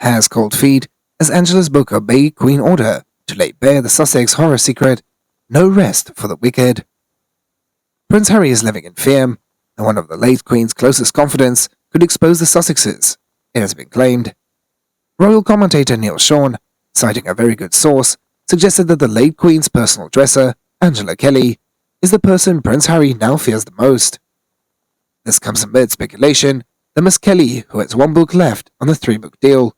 has cold feet as Angela's book obeyed Queen order to lay bare the Sussex horror secret, No Rest for the Wicked. Prince Harry is living in fear, and one of the late Queen's closest confidants could expose the Sussexes, it has been claimed. Royal commentator Neil Sean, citing a very good source, suggested that the late Queen's personal dresser, Angela Kelly, is the person Prince Harry now fears the most. This comes amid speculation that Miss Kelly, who has one book left on the 3-book deal,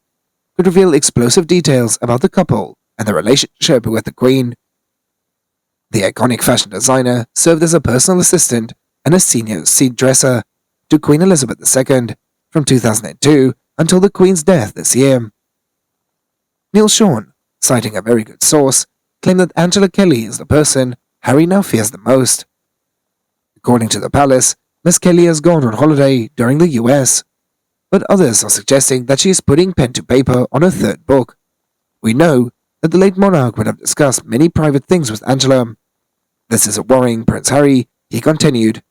could reveal explosive details about the couple and their relationship with the Queen. The iconic fashion designer served as a personal assistant and a senior seat dresser to Queen Elizabeth II from 2002 until the Queen's death this year. Neil Sean, citing a very good source, claimed that Angela Kelly is the person Harry now fears the most. According to the palace, Miss Kelly has gone on holiday during the US, but others are suggesting that she is putting pen to paper on her 3rd book. We know that the late monarch would have discussed many private things with Angela. This is a worrying Prince Harry, he continued.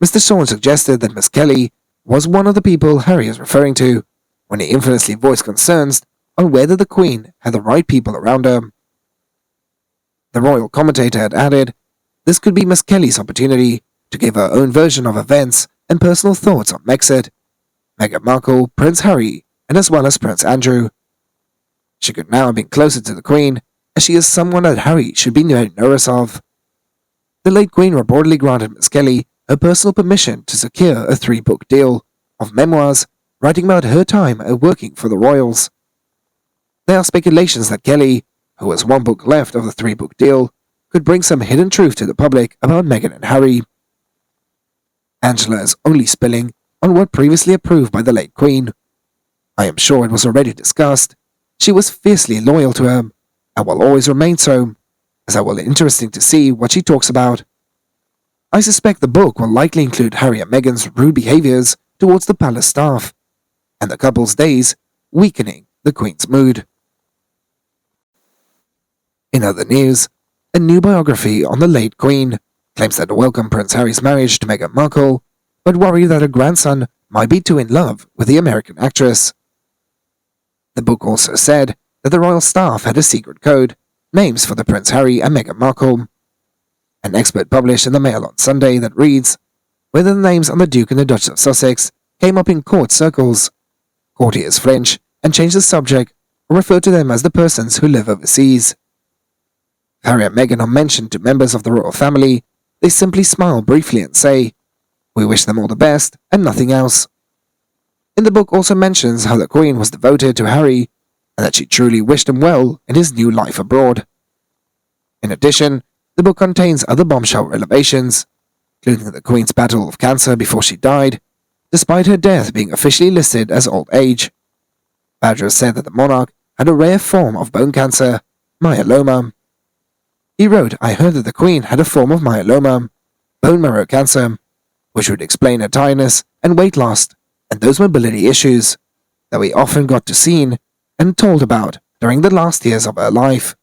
Mr. Sean suggested that Miss Kelly was one of the people Harry is referring to when he infamously voiced concerns on whether the Queen had the right people around her. The royal commentator had added, this could be Miss Kelly's opportunity to give her own version of events and personal thoughts on Megxit, Meghan Markle, Prince Harry, and as well as Prince Andrew. She could now have been closer to the Queen, as she is someone that Harry should be very nervous of. The late Queen reportedly granted Miss Kelly her personal permission to secure a 3-book deal of memoirs writing about her time working for the royals. There are speculations that Kelly, who has 1 book left of the 3-book deal, could bring some hidden truth to the public about Meghan and Harry. Angela is only spilling on what previously approved by the late Queen. I am sure it was already discussed. She was fiercely loyal to her, and will always remain so, as it will be interesting to see what she talks about. I suspect the book will likely include Harry and Meghan's rude behaviors towards the palace staff, and the couple's days weakening the Queen's mood. In other news, a new biography on the late Queen claims that welcome Prince Harry's marriage to Meghan Markle, but worry that her grandson might be too in love with the American actress. The book also said that the royal staff had a secret code, names for the Prince Harry and Meghan Markle. An expert published in the Mail on Sunday that reads, whether the names on the Duke and the Duchess of Sussex came up in court circles. Courtiers flinch and change the subject or refer to them as the persons who live overseas. If Harry and Meghan are mentioned to members of the royal family, they simply smile briefly and say, we wish them all the best and nothing else. In the book also mentions how the Queen was devoted to Harry and that she truly wished him well in his new life abroad. In addition, the book contains other bombshell revelations, including the Queen's battle with cancer before she died, despite her death being officially listed as old age. Badger said that the monarch had a rare form of bone cancer, myeloma. He wrote, I heard that the Queen had a form of myeloma, bone marrow cancer, which would explain her tiredness and weight loss, and those mobility issues that we often got to see and told about during the last years of her life.